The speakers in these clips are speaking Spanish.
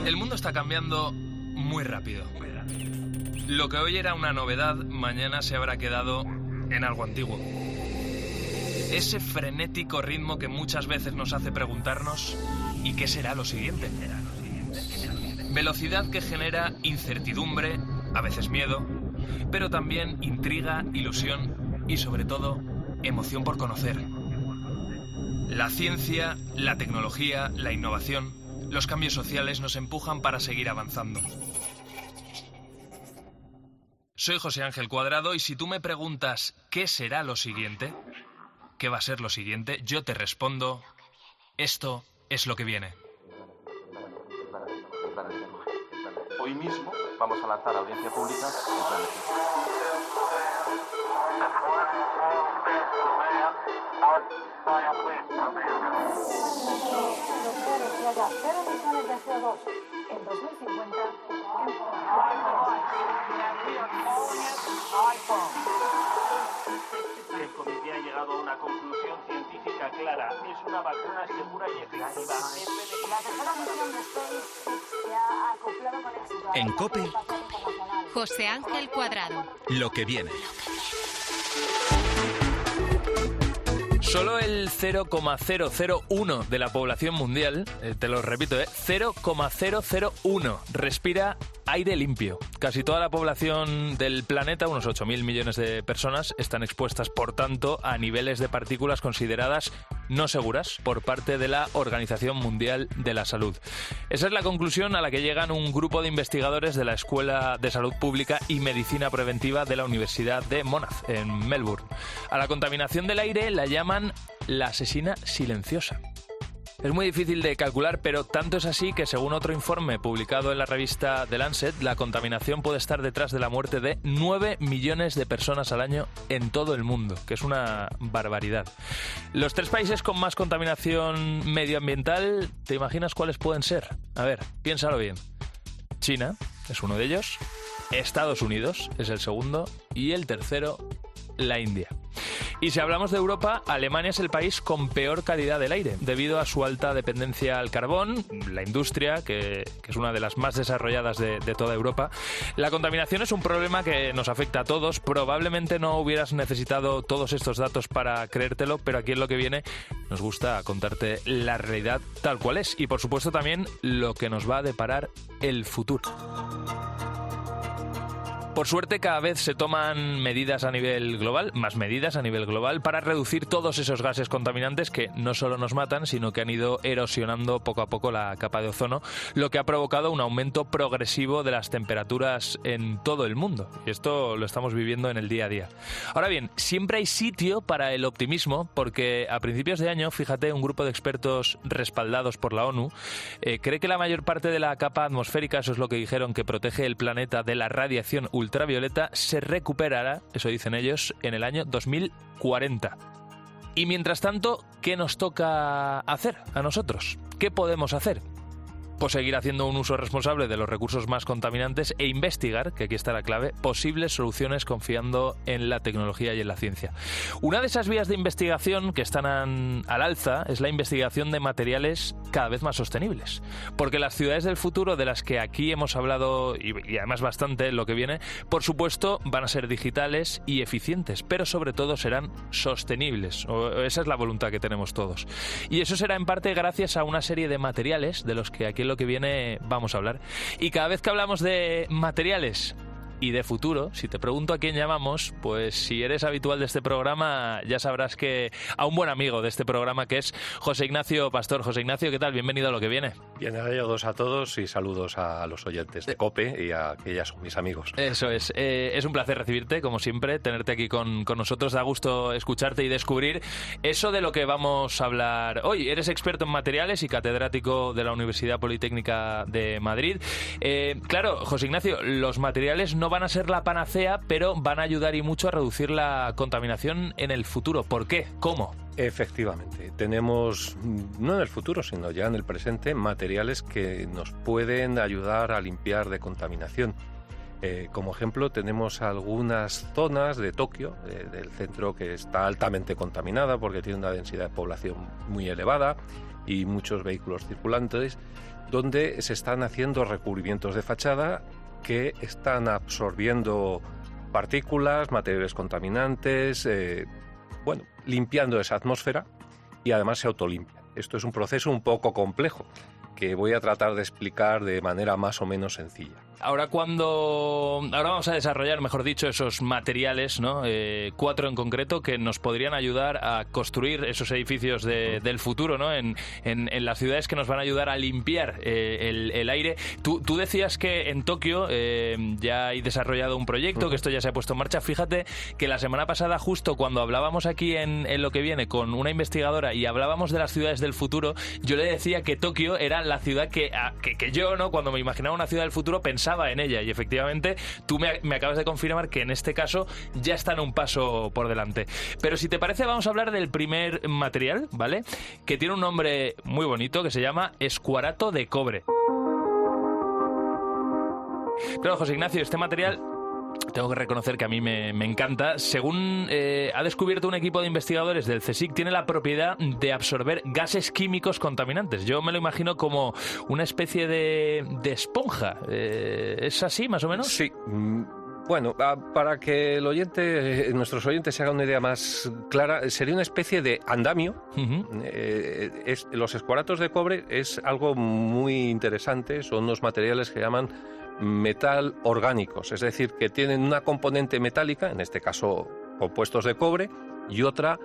El mundo está cambiando muy rápido. Lo que hoy era una novedad, mañana se habrá quedado en algo antiguo. Ese frenético ritmo que muchas veces nos hace preguntarnos ¿y qué será lo siguiente? Velocidad que genera incertidumbre, a veces miedo, pero también intriga, ilusión y sobre todo emoción por conocer. La ciencia, la tecnología, la innovación, los cambios sociales nos empujan para seguir avanzando. Soy José Ángel Cuadrado y si tú me preguntas ¿qué será lo siguiente? ¿Qué va a ser lo siguiente? Yo te respondo, esto es lo que viene. Hoy mismo vamos a lanzar a audiencia pública el plan de cero emisiones de CO2 en 2050. El comité ha llegado a una conclusión científica clara. Es una vacuna segura y efectiva. La tercera misión de SpaceX se ha acoplado con éxito. En COPE, José Ángel Cuadrado. lo que viene. Solo el 0,001 de la población mundial, te lo repito, 0,001 respira aire limpio. Casi toda la población del planeta, unos 8.000 millones de personas, están expuestas, por tanto, a niveles de partículas consideradas no seguras por parte de la Organización Mundial de la Salud. Esa es la conclusión a la que llegan un grupo de investigadores de la Escuela de Salud Pública y Medicina Preventiva de la Universidad de Monash, en Melbourne. A la contaminación del aire la llaman la asesina silenciosa. Es muy difícil de calcular, pero tanto es así que, según otro informe publicado en la revista The Lancet, la contaminación puede estar detrás de la muerte de 9 millones de personas al año en todo el mundo, que es una barbaridad. Los 3 países con más contaminación medioambiental, ¿te imaginas cuáles pueden ser? A ver, piénsalo bien. China es uno de ellos, Estados Unidos es el segundo y el tercero, la India. Y si hablamos de Europa, Alemania es el país con peor calidad del aire, debido a su alta dependencia al carbón, la industria, que es una de las más desarrolladas de toda Europa. La contaminación es un problema que nos afecta a todos. Probablemente no hubieras necesitado todos estos datos para creértelo, pero aquí en lo que viene nos gusta contarte la realidad tal cual es. Y por supuesto también lo que nos va a deparar el futuro. Por suerte, cada vez se toman medidas a nivel global, más medidas a nivel global, para reducir todos esos gases contaminantes que no solo nos matan, sino que han ido erosionando poco a poco la capa de ozono, lo que ha provocado un aumento progresivo de las temperaturas en todo el mundo. Y esto lo estamos viviendo en el día a día. Ahora bien, siempre hay sitio para el optimismo, porque a principios de año, fíjate, un grupo de expertos respaldados por la ONU cree que la mayor parte de la capa atmosférica, eso es lo que dijeron, que protege el planeta de la radiación ultravioleta, se recuperará, eso dicen ellos, en el año 2040. Y mientras tanto, ¿qué nos toca hacer a nosotros? ¿Qué podemos hacer? Pues seguir haciendo un uso responsable de los recursos más contaminantes e investigar, que aquí está la clave, posibles soluciones confiando en la tecnología y en la ciencia. Una de esas vías de investigación que están al alza es la investigación de materiales cada vez más sostenibles. Porque las ciudades del futuro, de las que aquí hemos hablado, y además bastante en lo que viene, por supuesto van a ser digitales y eficientes, pero sobre todo serán sostenibles. Esa es la voluntad que tenemos todos. Y eso será en parte gracias a una serie de materiales de los que aquí en lo que viene vamos a hablar. Y cada vez que hablamos de materiales y de futuro, si te pregunto a quién llamamos, pues si eres habitual de este programa ya sabrás que a un buen amigo de este programa, que es José Ignacio Pastor. José Ignacio, ¿qué tal? Bienvenido a lo que viene. Bienvenidos a todos y saludos a los oyentes de COPE y a que ya son mis amigos. Eso es un placer recibirte, como siempre, tenerte aquí con nosotros. Da gusto escucharte y descubrir eso de lo que vamos a hablar hoy. Eres experto en materiales y catedrático de la Universidad Politécnica de Madrid. Claro, José Ignacio, los materiales no van a ser la panacea, pero van a ayudar y mucho a reducir la contaminación en el futuro. ¿Por qué? ¿Cómo? Efectivamente, tenemos, no en el futuro, sino ya en el presente, materiales que nos pueden ayudar a limpiar de contaminación. Como ejemplo, tenemos algunas zonas de Tokio, del centro, que está altamente contaminada porque tiene una densidad de población muy elevada y muchos vehículos circulantes, donde se están haciendo recubrimientos de fachada que están absorbiendo partículas, materiales contaminantes, limpiando esa atmósfera y además se autolimpia. Esto es un proceso un poco complejo que voy a tratar de explicar de manera más o menos sencilla. Ahora vamos a desarrollar, mejor dicho, esos materiales, ¿no? 4 en concreto, que nos podrían ayudar a construir esos edificios del futuro, ¿no? En las ciudades, que nos van a ayudar a limpiar el aire. Tú decías que en Tokio ya hay desarrollado un proyecto, que esto ya se ha puesto en marcha. Fíjate que la semana pasada, justo cuando hablábamos aquí en Lo que viene con una investigadora y hablábamos de las ciudades del futuro, yo le decía que Tokio era la ciudad que yo, ¿no? Cuando me imaginaba una ciudad del futuro, pensaba en ella, y efectivamente tú me acabas de confirmar que en este caso ya están un paso por delante. Pero si te parece, vamos a hablar del primer material, ¿vale? Que tiene un nombre muy bonito, que se llama escuarato de cobre. Claro, José Ignacio, este material, tengo que reconocer que a mí me encanta. Según ha descubierto un equipo de investigadores del CSIC, tiene la propiedad de absorber gases químicos contaminantes. Yo me lo imagino como una especie de esponja. ¿Es así, más o menos? Sí. Bueno, para que nuestros oyentes se hagan una idea más clara, sería una especie de andamio. Los escuaratos de cobre es algo muy interesante. Son unos materiales que llaman metal orgánicos, es decir, que tienen una componente metálica, en este caso compuestos de cobre, y otra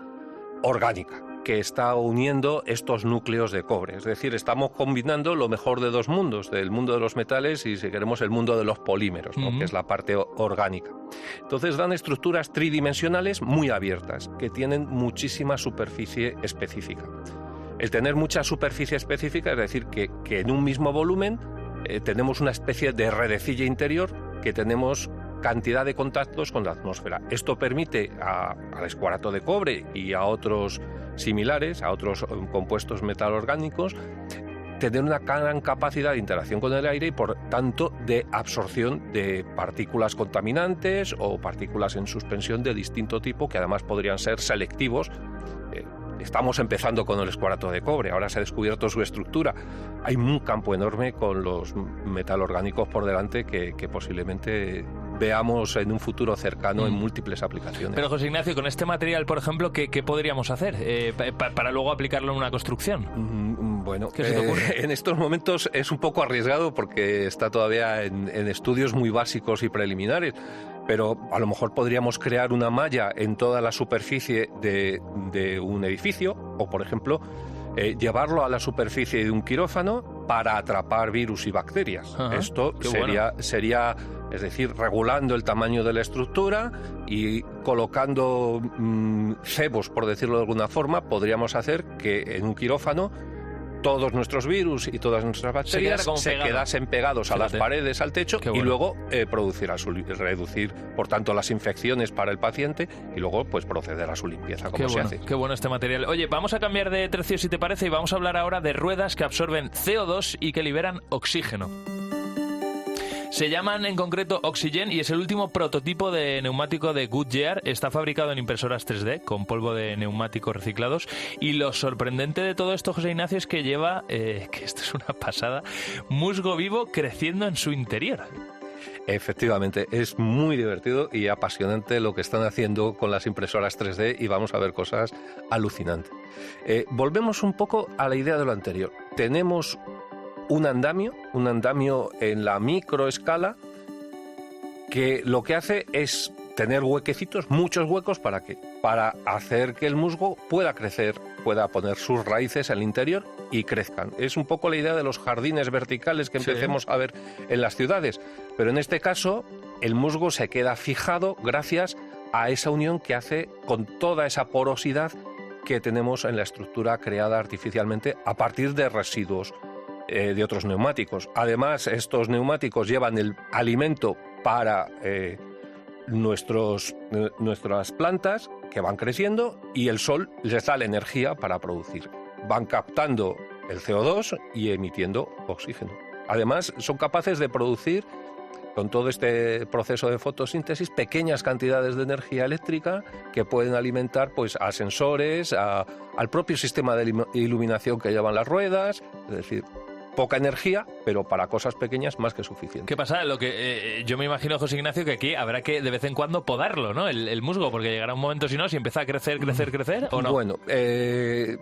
orgánica, que está uniendo estos núcleos de cobre. Es decir, estamos combinando lo mejor de dos mundos, del mundo de los metales y, si queremos, el mundo de los polímeros, ¿no? Que es la parte orgánica. Entonces dan estructuras tridimensionales muy abiertas, que tienen muchísima superficie específica. El tener mucha superficie específica es decir que en un mismo volumen tenemos una especie de redecilla interior, que tenemos cantidad de contactos con la atmósfera. Esto permite al escuarato de cobre y a otros similares, a otros compuestos metalorgánicos, tener una gran capacidad de interacción con el aire y, por tanto, de absorción de partículas contaminantes o partículas en suspensión de distinto tipo, que además podrían ser selectivos. Estamos empezando con el escuarato de cobre, ahora se ha descubierto su estructura. Hay un campo enorme con los metalorgánicos por delante que posiblemente veamos en un futuro cercano en múltiples aplicaciones. Pero, José Ignacio, con este material, por ejemplo, ¿qué podríamos hacer para luego aplicarlo en una construcción? Bueno, ¿qué se te ocurre? En estos momentos es un poco arriesgado porque está todavía en estudios muy básicos y preliminares, pero a lo mejor podríamos crear una malla en toda la superficie de un edificio, o, por ejemplo, llevarlo a la superficie de un quirófano para atrapar virus y bacterias. Ajá, esto sería, es decir, regulando el tamaño de la estructura y colocando cebos, por decirlo de alguna forma, podríamos hacer que en un quirófano todos nuestros virus y todas nuestras bacterias se quedasen pegados a las paredes, al techo, y luego reducir, por tanto, las infecciones para el paciente y luego pues proceder a su limpieza, como se hace. Qué bueno este material. Oye, vamos a cambiar de tercio, si te parece, y vamos a hablar ahora de ruedas que absorben CO2 y que liberan oxígeno. Se llaman en concreto Oxygen y es el último prototipo de neumático de Goodyear. Está fabricado en impresoras 3D con polvo de neumáticos reciclados. Y lo sorprendente de todo esto, José Ignacio, es que lleva, que esto es una pasada, musgo vivo creciendo en su interior. Efectivamente, es muy divertido y apasionante lo que están haciendo con las impresoras 3D y vamos a ver cosas alucinantes. Volvemos un poco a la idea de lo anterior. Tenemos un andamio en la microescala, que lo que hace es tener huequecitos, muchos huecos, ¿para qué? Para hacer que el musgo pueda crecer, pueda poner sus raíces al interior y crezcan. Es un poco la idea de los jardines verticales que empecemos a ver en las ciudades, pero en este caso el musgo se queda fijado gracias a esa unión que hace con toda esa porosidad que tenemos en la estructura creada artificialmente a partir de residuos de otros neumáticos. Además, estos neumáticos llevan el alimento para nuestras plantas, que van creciendo, y el sol les da la energía para producir. Van captando el CO2 y emitiendo oxígeno. Además, son capaces de producir con todo este proceso de fotosíntesis, pequeñas cantidades de energía eléctrica que pueden alimentar pues a sensores, al propio sistema de iluminación que llevan las ruedas, es decir, poca energía, pero para cosas pequeñas más que suficiente. ¿Qué pasa? Lo que yo me imagino, José Ignacio, que aquí habrá que de vez en cuando podarlo, ¿no? El musgo, porque llegará un momento, si no, si empieza a crecer, ¿o no? Bueno,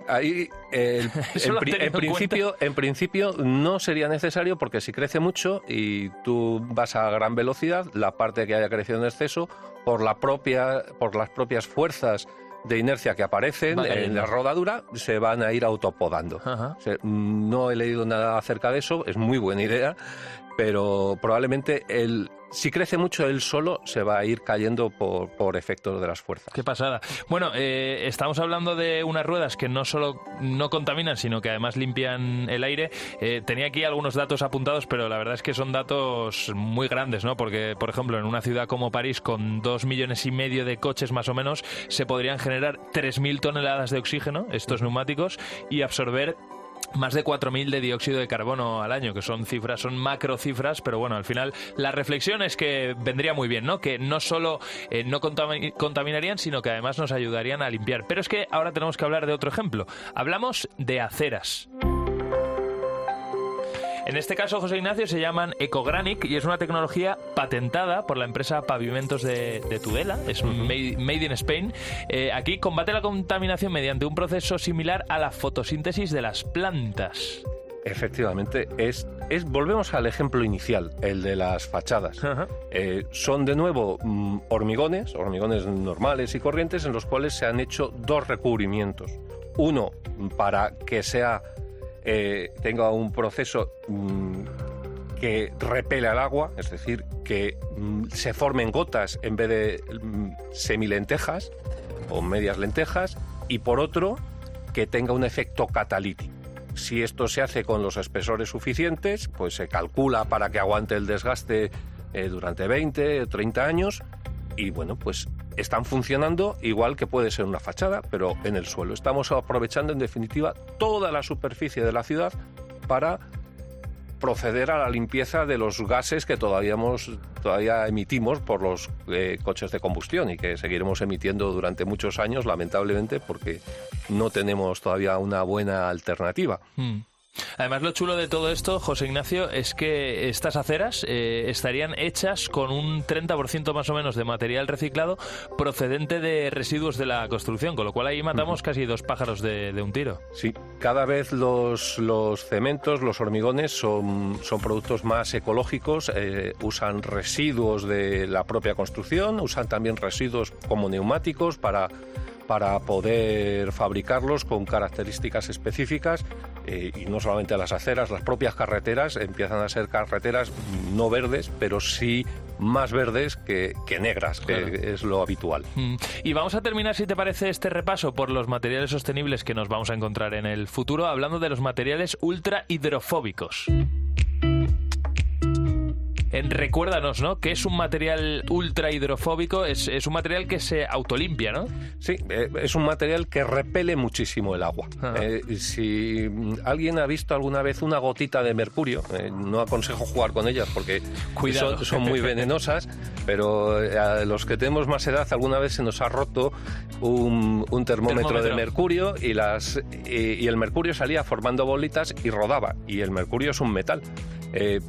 ahí en principio no sería necesario, porque si crece mucho y tú vas a gran velocidad, la parte que haya crecido en exceso, por las propias fuerzas de inercia que aparecen en la rodadura, se van a ir autopodando. O sea, no he leído nada acerca de eso, es muy buena idea, pero probablemente si crece mucho él solo se va a ir cayendo por efectos de las fuerzas. Qué pasada. Bueno, estamos hablando de unas ruedas que no solo no contaminan, sino que además limpian el aire. Tenía aquí algunos datos apuntados, pero la verdad es que son datos muy grandes, ¿no? Porque, por ejemplo, en una ciudad como París, con 2,5 millones de coches más o menos, se podrían generar 3.000 toneladas de oxígeno, estos neumáticos, y absorber más de 4.000 de dióxido de carbono al año, que son macrocifras, pero bueno, al final la reflexión es que vendría muy bien, ¿no? Que no solo no contaminarían, sino que además nos ayudarían a limpiar. Pero es que ahora tenemos que hablar de otro ejemplo. Hablamos de aceras. En este caso, José Ignacio, se llaman Ecogranic y es una tecnología patentada por la empresa Pavimentos de Tudela, es made in Spain. Aquí combate la contaminación mediante un proceso similar a la fotosíntesis de las plantas. Efectivamente, volvemos al ejemplo inicial, el de las fachadas. Son de nuevo hormigones normales y corrientes, en los cuales se han hecho dos recubrimientos. Uno para que tenga un proceso que repele al agua, es decir, que se formen gotas en vez de semilentejas o medias lentejas, y por otro, que tenga un efecto catalítico. Si esto se hace con los espesores suficientes, pues se calcula para que aguante el desgaste durante 20 o 30 años, y bueno, pues están funcionando igual que puede ser una fachada, pero en el suelo. Estamos aprovechando, en definitiva, toda la superficie de la ciudad para proceder a la limpieza de los gases que todavía emitimos por los coches de combustión, y que seguiremos emitiendo durante muchos años, lamentablemente, porque no tenemos todavía una buena alternativa. Además, lo chulo de todo esto, José Ignacio, es que estas aceras estarían hechas con un 30% más o menos de material reciclado procedente de residuos de la construcción, con lo cual ahí matamos casi dos pájaros de un tiro. Sí, cada vez los cementos, los hormigones son productos más ecológicos, usan residuos de la propia construcción, usan también residuos como neumáticos para poder fabricarlos con características específicas, y no solamente las aceras, las propias carreteras empiezan a ser carreteras no verdes, pero sí más verdes que negras, claro, que es lo habitual. Y vamos a terminar, si te parece, este repaso por los materiales sostenibles que nos vamos a encontrar en el futuro, hablando de los materiales ultra hidrofóbicos. Recuérdanos, ¿no?, ¿qué es un material ultra hidrofóbico? Es un material que se autolimpia, ¿no? Sí, es un material que repele muchísimo el agua. Si alguien ha visto alguna vez una gotita de mercurio, no aconsejo jugar con ellas porque son muy venenosas, pero a los que tenemos más edad, alguna vez se nos ha roto un termómetro de mercurio y el mercurio salía formando bolitas y rodaba, y el mercurio es un metal.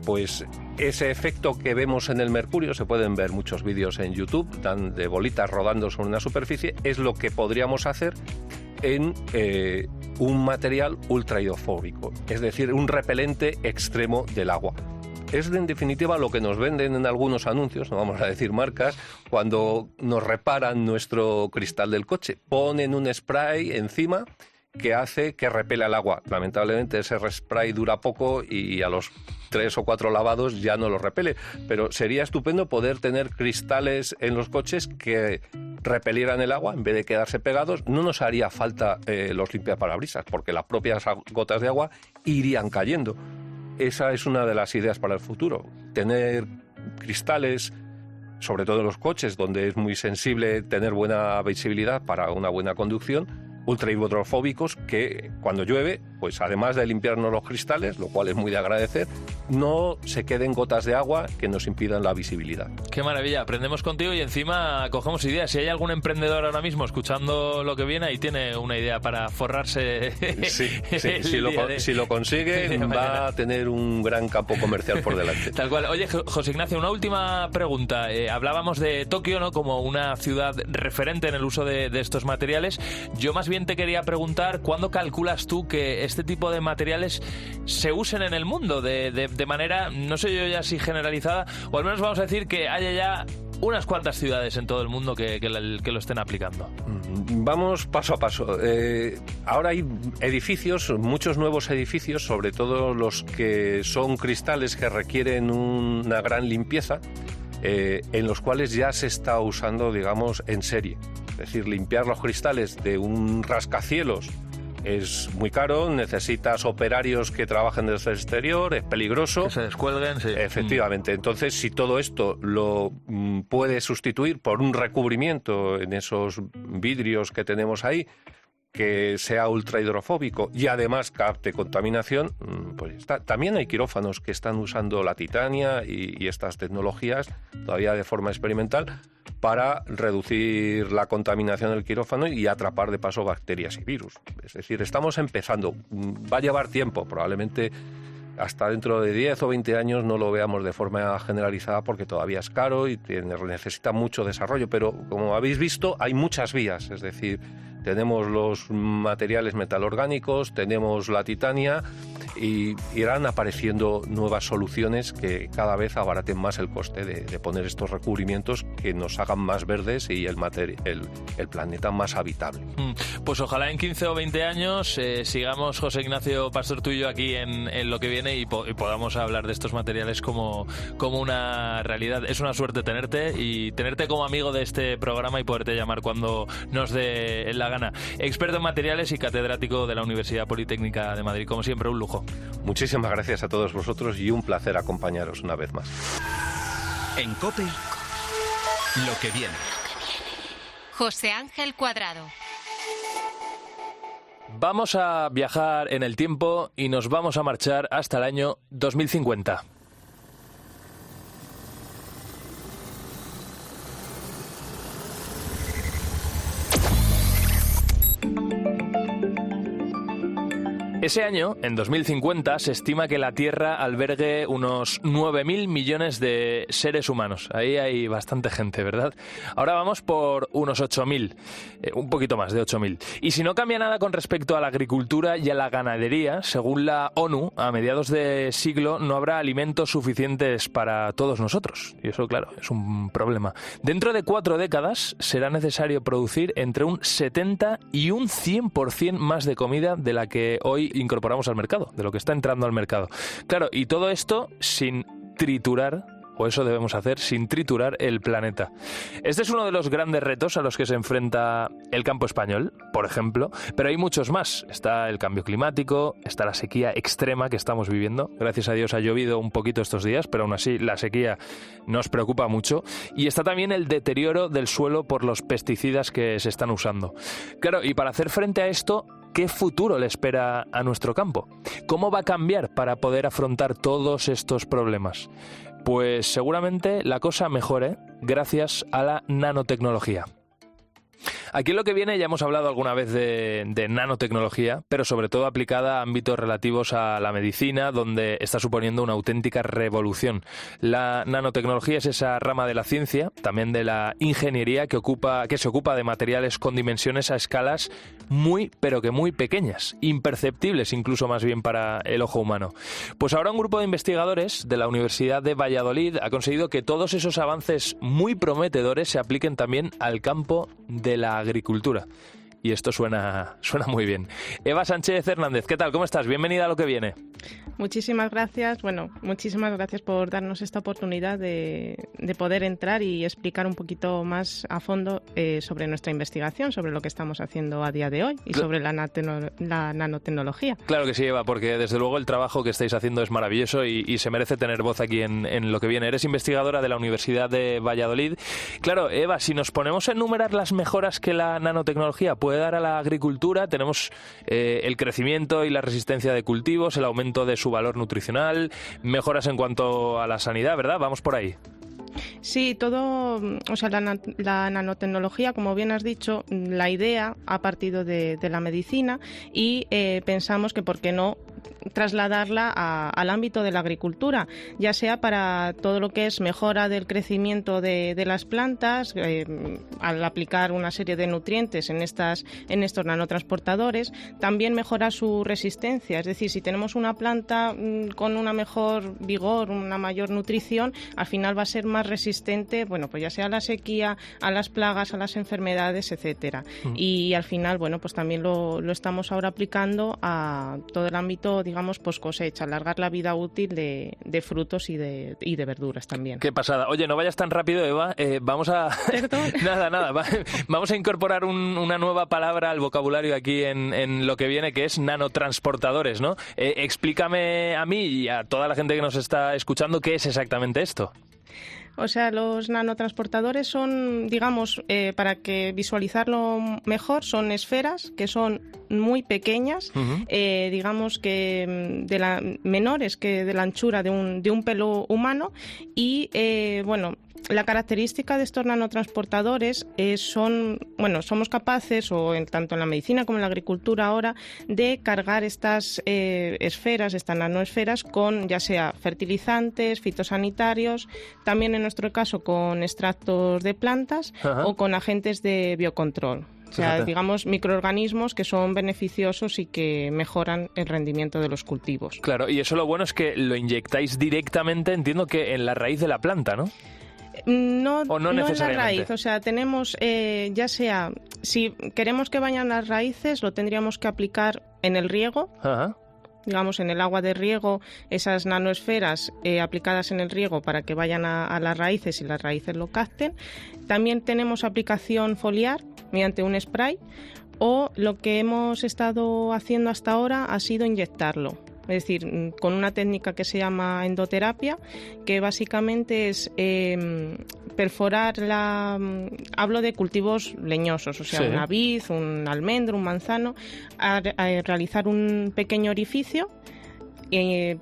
Pues ese efecto que vemos en el mercurio, se pueden ver muchos vídeos en YouTube de bolitas rodando sobre una superficie, es lo que podríamos hacer en un material ultra hidrofóbico, es decir, un repelente extremo del agua. Es, en definitiva, lo que nos venden en algunos anuncios, no vamos a decir marcas, cuando nos reparan nuestro cristal del coche. Ponen un spray encima que hace que repele el agua. Lamentablemente ese spray dura poco y a los 3 o 4 lavados ya no lo repele, pero sería estupendo poder tener cristales en los coches que repelieran el agua en vez de quedarse pegados. No nos haría falta los limpiaparabrisas, porque las propias gotas de agua irían cayendo. Esa es una de las ideas para el futuro, tener cristales, sobre todo en los coches, donde es muy sensible tener buena visibilidad para una buena conducción, ultra hidrofóbicos, que cuando llueve pues además de limpiarnos los cristales, lo cual es muy de agradecer, no se queden gotas de agua que nos impidan la visibilidad. Qué maravilla, aprendemos contigo y encima cogemos ideas. Si hay algún emprendedor ahora mismo escuchando lo que viene y tiene una idea para forrarse si lo consigue va a tener un gran campo comercial por delante. Tal cual. Oye, José Ignacio, una última pregunta. Hablábamos de Tokio, ¿no?, como una ciudad referente en el uso de estos materiales. Yo más bien te quería preguntar, ¿cuándo calculas tú que este tipo de materiales se usen en el mundo de manera, no sé yo ya si generalizada, o al menos vamos a decir que haya ya unas cuantas ciudades en todo el mundo que lo estén aplicando? Vamos paso a paso. Ahora hay edificios, muchos nuevos edificios, sobre todo los que son cristales que requieren una gran limpieza, en los cuales ya se está usando, digamos, en serie. Es decir, limpiar los cristales de un rascacielos es muy caro, necesitas operarios que trabajen desde el exterior, es peligroso. Que se descuelguen, sí. Efectivamente. Entonces, si todo esto lo puedes sustituir por un recubrimiento en esos vidrios que tenemos ahí, que sea ultrahidrofóbico y además capte contaminación, pues está. También hay quirófanos que están usando la titania y estas tecnologías, todavía de forma experimental, para reducir la contaminación del quirófano y atrapar de paso bacterias y virus. Es decir, estamos empezando. Va a llevar tiempo, probablemente hasta dentro de 10 o 20 años no lo veamos de forma generalizada porque todavía es caro y necesita mucho desarrollo, pero como habéis visto hay muchas vías, es decir, tenemos los materiales metalorgánicos, tenemos la titania y irán apareciendo nuevas soluciones que cada vez abaraten más el coste de poner estos recubrimientos que nos hagan más verdes y el planeta más habitable. Pues ojalá en 15 o 20 años sigamos, José Ignacio Pastor, tú y yo aquí en lo que viene y podamos hablar de estos materiales como una realidad. Es una suerte tenerte y tenerte como amigo de este programa y poderte llamar cuando nos dé la gana. Experto en materiales y catedrático de la Universidad Politécnica de Madrid. Como siempre, un lujo. Muchísimas gracias a todos vosotros y un placer acompañaros una vez más. En COPE, lo que viene. José Ángel Cuadrado. Vamos a viajar en el tiempo y nos vamos a marchar hasta el año 2050. Ese año, en 2050, se estima que la Tierra albergue unos 9.000 millones de seres humanos. Ahí hay bastante gente, ¿verdad? Ahora vamos por unos 8.000, un poquito más de 8.000. Y si no cambia nada con respecto a la agricultura y a la ganadería, según la ONU, a mediados de siglo no habrá alimentos suficientes para todos nosotros. Y eso, claro, es un problema. Dentro de 4 décadas será necesario producir entre un 70 y un 100% más de comida de la que hoy incorporamos al mercado, de lo que está entrando al mercado. Claro, y todo esto sin triturar, o eso debemos hacer, sin triturar el planeta. Este es uno de los grandes retos a los que se enfrenta el campo español, por ejemplo, pero hay muchos más. Está el cambio climático, está la sequía extrema que estamos viviendo. Gracias a Dios ha llovido un poquito estos días, pero aún así la sequía nos preocupa mucho. Y está también el deterioro del suelo por los pesticidas que se están usando. Claro, y para hacer frente a esto, ¿qué futuro le espera a nuestro campo? ¿Cómo va a cambiar para poder afrontar todos estos problemas? Pues seguramente la cosa mejore gracias a la nanotecnología. Aquí en lo que viene ya hemos hablado alguna vez de nanotecnología, pero sobre todo aplicada a ámbitos relativos a la medicina, donde está suponiendo una auténtica revolución. La nanotecnología es esa rama de la ciencia, también de la ingeniería, que se ocupa de materiales con dimensiones a escalas muy, pero que muy pequeñas, imperceptibles incluso más bien para el ojo humano. Pues ahora un grupo de investigadores de la Universidad de Valladolid ha conseguido que todos esos avances muy prometedores se apliquen también al campo de la agricultura. Y esto suena muy bien. Eva Sánchez Hernández, ¿qué tal? ¿Cómo estás? Bienvenida a lo que viene. Muchísimas gracias. Bueno, muchísimas gracias por darnos esta oportunidad de poder entrar y explicar un poquito más a fondo sobre nuestra investigación, sobre lo que estamos haciendo a día de hoy y sobre la nanotecnología. Claro que sí, Eva, porque desde luego el trabajo que estáis haciendo es maravilloso y se merece tener voz aquí en lo que viene. Eres investigadora de la Universidad de Valladolid. Claro, Eva, si nos ponemos a enumerar las mejoras que la nanotecnología puede puede dar a la agricultura. Tenemos el crecimiento y la resistencia de cultivos, el aumento de su valor nutricional, mejoras en cuanto a la sanidad, ¿verdad? Vamos por ahí. Sí, todo, o sea, la nanotecnología, como bien has dicho, la idea ha partido de la medicina y pensamos que por qué no trasladarla al ámbito de la agricultura, ya sea para todo lo que es mejora del crecimiento de las plantas, al aplicar una serie de nutrientes en estos nanotransportadores, también mejora su resistencia, es decir, si tenemos una planta con una mejor vigor, una mayor nutrición, al final va a ser más resistente, bueno, pues ya sea a la sequía, a las plagas, a las enfermedades, etcétera. Y al final, bueno, pues también lo estamos ahora aplicando a todo el ámbito, digamos, post cosecha, alargar la vida útil de frutos y de verduras también. Qué pasada. Oye, no vayas tan rápido, Eva. Vamos a... Perdón. Nada. Vamos a incorporar una nueva palabra al vocabulario aquí en lo que viene, que es nanotransportadores, ¿no? Explícame a mí y a toda la gente que nos está escuchando qué es exactamente esto. O sea, los nanotransportadores son, digamos, para que visualizarlo mejor, son esferas que son muy pequeñas, digamos que menores que de la anchura de un pelo humano y, bueno, la característica de estos nanotransportadores somos capaces, tanto en la medicina como en la agricultura ahora, de cargar estas esferas, estas nanoesferas, con ya sea fertilizantes, fitosanitarios, también en nuestro caso con extractos de plantas o con agentes de biocontrol. O sea, digamos, microorganismos que son beneficiosos y que mejoran el rendimiento de los cultivos. Claro, y eso lo bueno es que lo inyectáis directamente, entiendo que en la raíz de la planta, ¿no? No necesariamente en la raíz, o sea, tenemos, ya sea, si queremos que vayan las raíces, lo tendríamos que aplicar en el riego. Digamos, en el agua de riego, esas nanoesferas aplicadas en el riego para que vayan a las raíces y las raíces lo capten. También tenemos aplicación foliar mediante un spray, o lo que hemos estado haciendo hasta ahora ha sido inyectarlo. Es decir, con una técnica que se llama endoterapia, que básicamente es perforar hablo de cultivos leñosos, o sea, una vid, un almendro, un manzano, a realizar un pequeño orificio,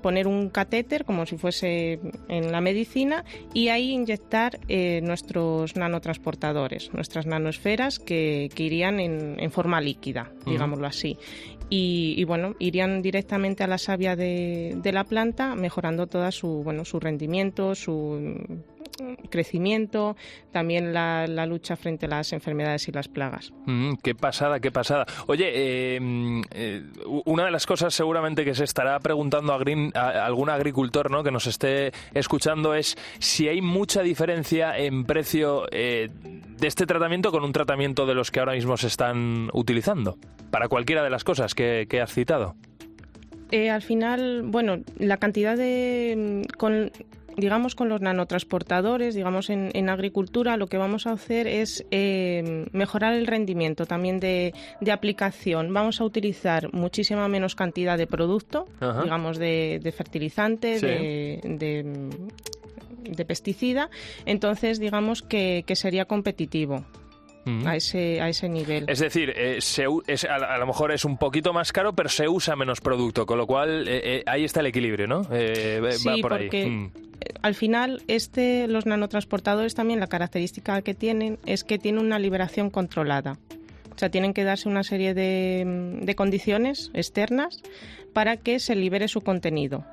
poner un catéter como si fuese en la medicina y ahí inyectar nuestros nanotransportadores, nuestras nanoesferas que irían en forma líquida, digámoslo así. Y bueno, irían directamente a la savia de la planta, mejorando toda su rendimiento, su crecimiento, también la lucha frente a las enfermedades y las plagas. Qué pasada. Oye, una de las cosas seguramente que se estará preguntando a algún agricultor, ¿no?, que nos esté escuchando, es si hay mucha diferencia en precio de este tratamiento con un tratamiento de los que ahora mismo se están utilizando, para cualquiera de las cosas que has citado. Al final, bueno, la cantidad con los nanotransportadores, digamos en agricultura, lo que vamos a hacer es mejorar el rendimiento también de aplicación. Vamos a utilizar muchísima menos cantidad de producto, digamos de fertilizante, de pesticida, entonces digamos que sería competitivo. A ese nivel. Es decir, a lo mejor es un poquito más caro, pero se usa menos producto, con lo cual ahí está el equilibrio, ¿no? Sí, va por porque ahí. Al final los nanotransportadores también, la característica que tienen es que tienen una liberación controlada. O sea, tienen que darse una serie de condiciones externas para que se libere su contenido.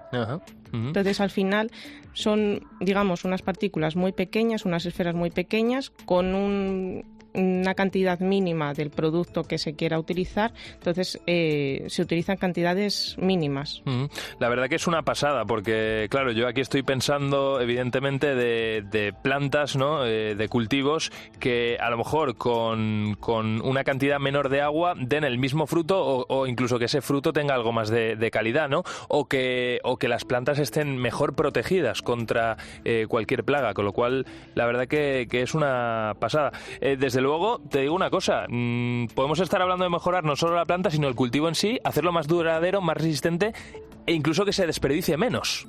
Entonces, al final, son, digamos, unas partículas muy pequeñas, unas esferas muy pequeñas, con una cantidad mínima del producto que se quiera utilizar, entonces se utilizan cantidades mínimas. La verdad que es una pasada, porque claro, yo aquí estoy pensando evidentemente de plantas, ¿no?, de cultivos que a lo mejor con una cantidad menor de agua den el mismo fruto o incluso que ese fruto tenga algo más de calidad, ¿no?, o que las plantas estén mejor protegidas contra cualquier plaga, con lo cual la verdad que es una pasada. Desde luego, te digo una cosa, podemos estar hablando de mejorar no solo la planta, sino el cultivo en sí, hacerlo más duradero, más resistente e incluso que se desperdicie menos.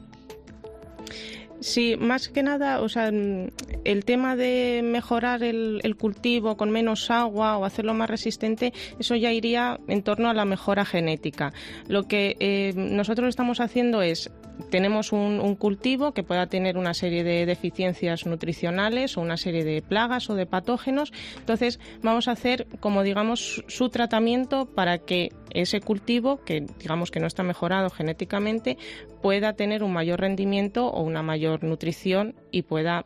Sí, más que nada, o sea, el tema de mejorar el cultivo con menos agua o hacerlo más resistente, eso ya iría en torno a la mejora genética. Lo que nosotros estamos haciendo es, tenemos un cultivo que pueda tener una serie de deficiencias nutricionales o una serie de plagas o de patógenos, entonces vamos a hacer, como digamos, su tratamiento para que ese cultivo, que digamos que no está mejorado genéticamente, pueda tener un mayor rendimiento o una mayor nutrición y pueda,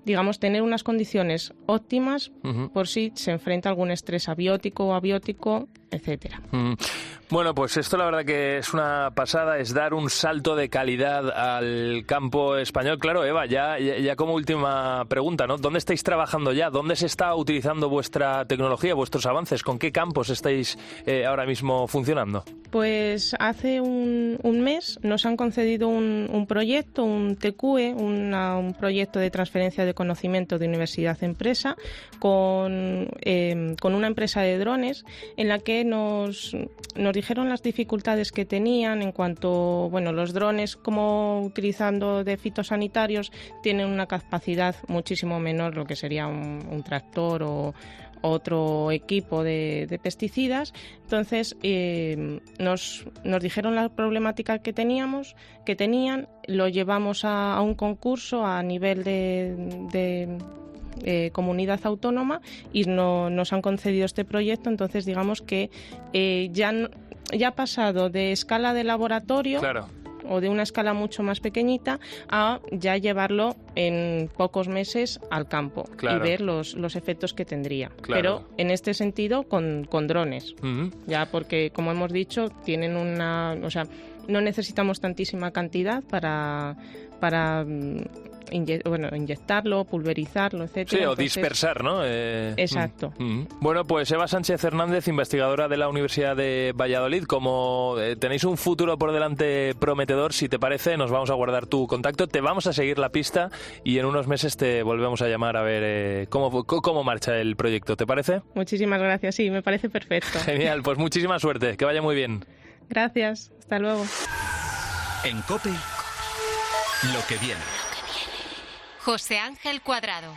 digamos, tener unas condiciones óptimas por si se enfrenta a algún estrés abiótico o abiótico, etcétera. Bueno, pues esto la verdad que es una pasada, es dar un salto de calidad al campo español. Claro, Eva, ya como última pregunta, ¿no? ¿Dónde estáis trabajando ya? ¿Dónde se está utilizando vuestra tecnología, vuestros avances? ¿Con qué campos estáis ahora mismo funcionando? Pues hace un mes nos han concedido un proyecto, un TQE, un proyecto de transferencia de conocimiento de universidad-empresa con una empresa de drones en la que nos dijeron las dificultades que tenían en cuanto, bueno, los drones, como utilizando de fitosanitarios, tienen una capacidad muchísimo menor, lo que sería un tractor o otro equipo de pesticidas. Entonces nos dijeron la problemática que tenían, lo llevamos a un concurso a nivel de comunidad autónoma y nos han concedido este proyecto. Entonces digamos que ya ha pasado de escala de laboratorio, claro, o de una escala mucho más pequeñita a ya llevarlo en pocos meses al campo, claro, y ver los efectos que tendría. Claro. Pero en este sentido con drones, ya porque, como hemos dicho, tienen no necesitamos tantísima cantidad para inyectarlo, pulverizarlo, etcétera. Sí, o dispersar, ¿no? Exacto. Bueno, pues Eva Sánchez Hernández, investigadora de la Universidad de Valladolid, como tenéis un futuro por delante prometedor, si te parece, nos vamos a guardar tu contacto, te vamos a seguir la pista y en unos meses te volvemos a llamar a ver cómo marcha el proyecto, ¿te parece? Muchísimas gracias, sí, me parece perfecto. Genial, pues muchísima suerte, que vaya muy bien. Gracias, hasta luego. En COPE, lo que viene. José Ángel Cuadrado.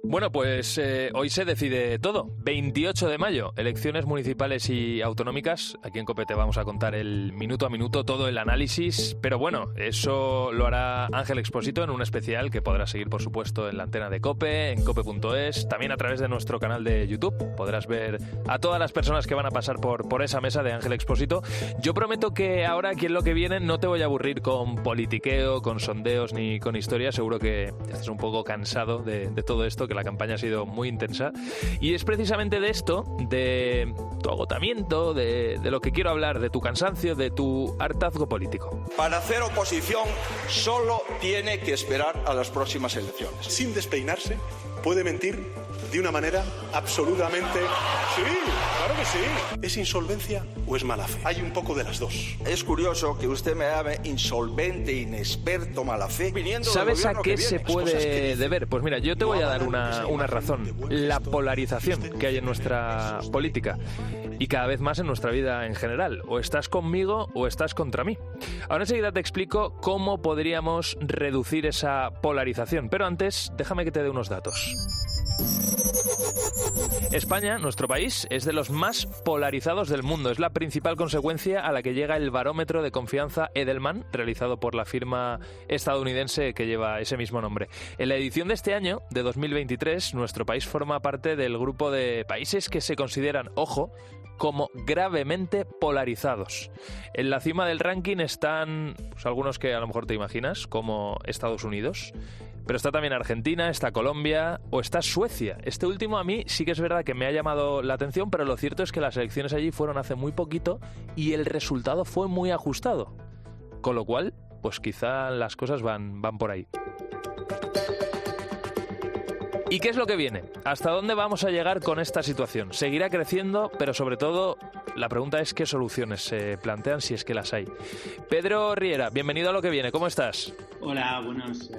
Bueno, pues hoy se decide todo. 28 de mayo, elecciones municipales y autonómicas. Aquí en COPE te vamos a contar el minuto a minuto, todo el análisis. Pero bueno, eso lo hará Ángel Expósito en un especial que podrás seguir, por supuesto, en la antena de COPE, en cope.es, también a través de nuestro canal de YouTube. Podrás ver a todas las personas que van a pasar por esa mesa de Ángel Expósito. Yo prometo que ahora, aquí en lo que viene, no te voy a aburrir con politiqueo, con sondeos ni con historias. Seguro que estás un poco cansado de todo esto, que la campaña ha sido muy intensa. Y es precisamente de esto, de tu agotamiento, de lo que quiero hablar, de tu cansancio, de tu hartazgo político. Para hacer oposición solo tiene que esperar a las próximas elecciones. Sin despeinarse, puede mentir de una manera absolutamente... Sí, claro que sí. ¿Es insolvencia o es mala fe? Hay un poco de las dos. Es curioso que usted me llame insolvente, inexperto, mala fe. ¿Sabes a qué se puede deber? Pues mira, yo te voy a dar una razón. La polarización que hay en nuestra política y cada vez más en nuestra vida en general. O estás conmigo o estás contra mí. Ahora enseguida te explico cómo podríamos reducir esa polarización. Pero antes, déjame que te dé unos datos. España, nuestro país, es de los más polarizados del mundo. Es la principal consecuencia a la que llega el barómetro de confianza Edelman, realizado por la firma estadounidense que lleva ese mismo nombre. En la edición de este año, de 2023, nuestro país forma parte del grupo de países que se consideran, ojo, como gravemente polarizados. En la cima del ranking están algunos que a lo mejor te imaginas, como Estados Unidos, pero está también Argentina, está Colombia o está Suecia. Este último a mí sí que es verdad que me ha llamado la atención, pero lo cierto es que las elecciones allí fueron hace muy poquito y el resultado fue muy ajustado. Con lo cual, pues quizá las cosas van por ahí. ¿Y qué es lo que viene? ¿Hasta dónde vamos a llegar con esta situación? ¿Seguirá creciendo? Pero sobre todo, la pregunta es qué soluciones se plantean, si es que las hay. Pedro Riera, bienvenido a Lo que viene. ¿Cómo estás? Hola, buenas.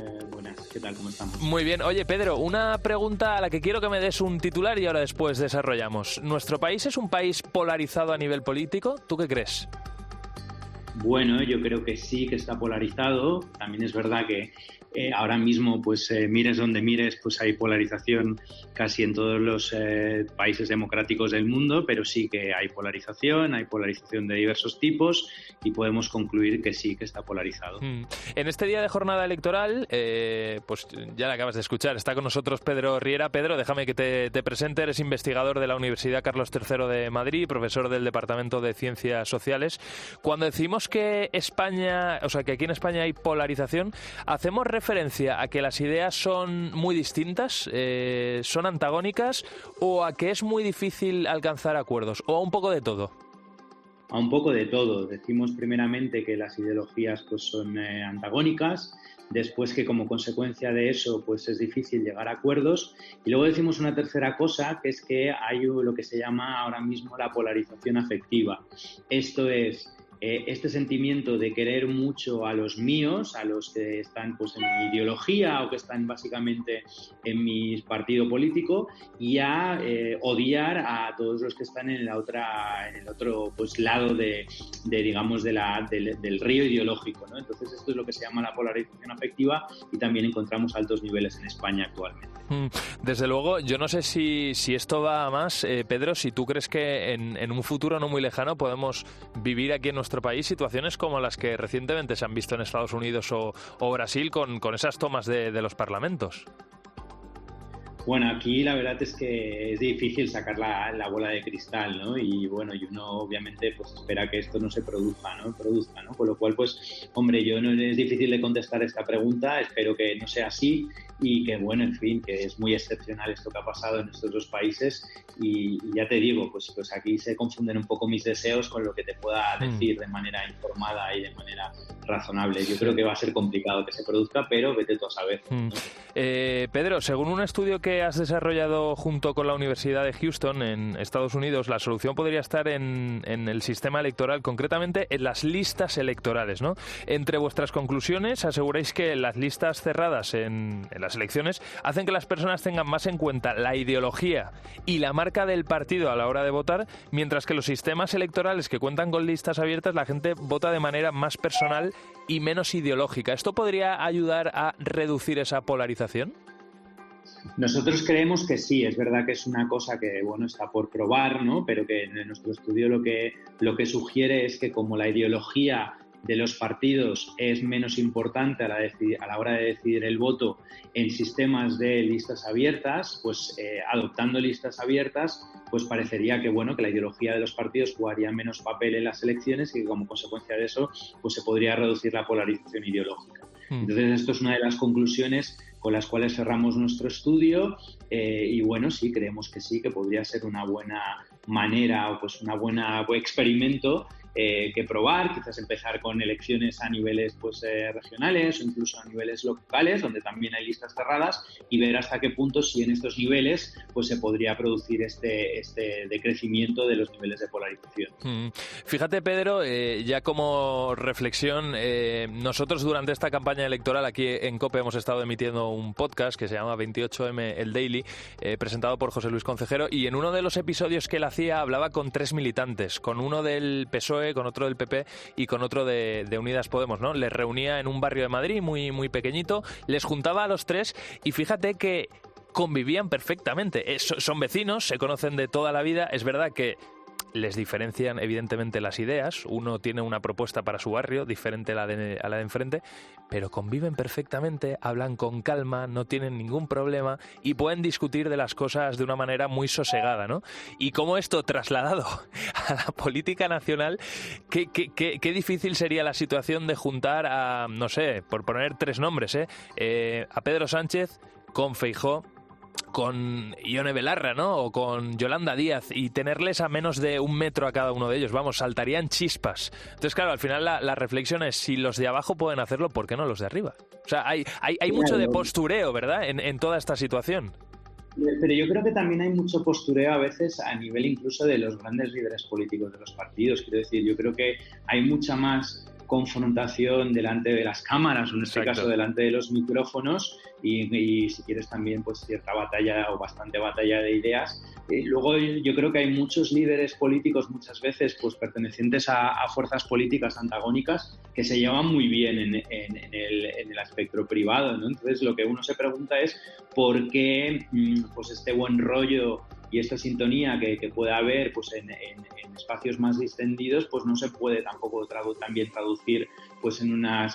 ¿Qué tal? ¿Cómo estamos? Muy bien. Oye, Pedro, una pregunta a la que quiero que me des un titular y ahora después desarrollamos. ¿Nuestro país es un país polarizado a nivel político? ¿Tú qué crees? Bueno, yo creo que sí que está polarizado. También es verdad que ahora mismo, pues mires donde mires, pues hay polarización casi en todos los países democráticos del mundo, pero sí que hay polarización de diversos tipos y podemos concluir que sí que está polarizado. En este día de jornada electoral, pues ya la acabas de escuchar, está con nosotros Pedro Riera. Pedro, déjame que te presente, eres investigador de la Universidad Carlos III de Madrid, profesor del Departamento de Ciencias Sociales. Cuando decimos que España, o sea, que aquí en España hay polarización, ¿hacemos referencia a que las ideas son muy distintas, son antagónicas, o a que es muy difícil alcanzar acuerdos, o a un poco de todo? A un poco de todo. Decimos primeramente que las ideologías pues son antagónicas, después que como consecuencia de eso pues es difícil llegar a acuerdos, y luego decimos una tercera cosa, que es que hay lo que se llama ahora mismo la polarización afectiva. Esto es este sentimiento de querer mucho a los míos, a los que están pues en mi ideología o que están básicamente en mi partido político, y a odiar a todos los que están en el otro pues lado digamos del río ideológico, ¿no? Entonces esto es lo que se llama la polarización afectiva, y también encontramos altos niveles en España actualmente. Desde luego, yo no sé si esto va a más, Pedro, si tú crees que en un futuro no muy lejano podemos vivir aquí en nuestro país situaciones como las que recientemente se han visto en Estados Unidos o Brasil con esas tomas de los parlamentos. Bueno, aquí la verdad es que es difícil sacar la bola de cristal, ¿no? Y bueno, y uno obviamente pues espera que esto no se produzca, ¿no? Con lo cual, pues, hombre, es difícil de contestar esta pregunta, espero que no sea así, y que, bueno, en fin, que es muy excepcional esto que ha pasado en estos dos países, y ya te digo, pues aquí se confunden un poco mis deseos con lo que te pueda decir de manera informada y de manera razonable. Yo creo que va a ser complicado que se produzca, pero vete tú a saber, ¿no? Pedro, según un estudio que has desarrollado junto con la Universidad de Houston en Estados Unidos, la solución podría estar en el sistema electoral, concretamente en las listas electorales, ¿no? Entre vuestras conclusiones aseguráis que las listas cerradas en las elecciones hacen que las personas tengan más en cuenta la ideología y la marca del partido a la hora de votar, mientras que los sistemas electorales que cuentan con listas abiertas, la gente vota de manera más personal y menos ideológica. ¿Esto podría ayudar a reducir esa polarización? Nosotros creemos que sí, es verdad que es una cosa que, bueno, está por probar, ¿no? Pero que en nuestro estudio lo que sugiere es que como la ideología de los partidos es menos importante a la hora de decidir el voto en sistemas de listas abiertas, pues adoptando listas abiertas, pues parecería que, bueno, que la ideología de los partidos jugaría menos papel en las elecciones y que como consecuencia de eso pues se podría reducir la polarización ideológica. Entonces esto es una de las conclusiones con las cuales cerramos nuestro estudio, y bueno, sí, creemos que sí, que podría ser una buena manera o pues una buena experimento que probar, quizás empezar con elecciones a niveles pues regionales o incluso a niveles locales, donde también hay listas cerradas, y ver hasta qué punto, si en estos niveles pues se podría producir este decrecimiento de los niveles de polarización. Fíjate, Pedro, ya como reflexión, nosotros durante esta campaña electoral aquí en COPE hemos estado emitiendo un podcast que se llama 28M El Daily, presentado por José Luis Concejero, y en uno de los episodios que él hacía hablaba con 3 militantes, con uno del PSOE, con otro del PP y con otro de Unidas Podemos, ¿no? Les reunía en un barrio de Madrid muy, muy pequeñito, les juntaba a los 3 y fíjate que convivían perfectamente. Son vecinos, se conocen de toda la vida. Es verdad que les diferencian evidentemente las ideas, uno tiene una propuesta para su barrio diferente a la de enfrente, pero conviven perfectamente, hablan con calma, no tienen ningún problema y pueden discutir de las cosas de una manera muy sosegada, ¿no? Y cómo esto trasladado a la política nacional, qué difícil sería la situación de juntar a, no sé, por poner 3 nombres, a Pedro Sánchez con Feijóo, con Ione Belarra, ¿no? O con Yolanda Díaz, y tenerles a menos de 1 metro a cada uno de ellos. Vamos, saltarían chispas. Entonces, claro, al final la reflexión es, si los de abajo pueden hacerlo, ¿por qué no los de arriba? O sea, hay mucho de postureo, ¿verdad?, en toda esta situación. Pero yo creo que también hay mucho postureo a veces a nivel incluso de los grandes líderes políticos de los partidos. Quiero decir, yo creo que hay mucha más confrontación delante de las cámaras, o en este Exacto. caso delante de los micrófonos, y si quieres también pues cierta batalla o bastante batalla de ideas. Luego yo creo que hay muchos líderes políticos muchas veces pues pertenecientes a fuerzas políticas antagónicas que se llevan muy bien en el espectro privado, ¿no? Entonces lo que uno se pregunta es por qué pues este buen rollo y esta sintonía que puede haber pues en espacios más distendidos pues no se puede tampoco también traducir pues en una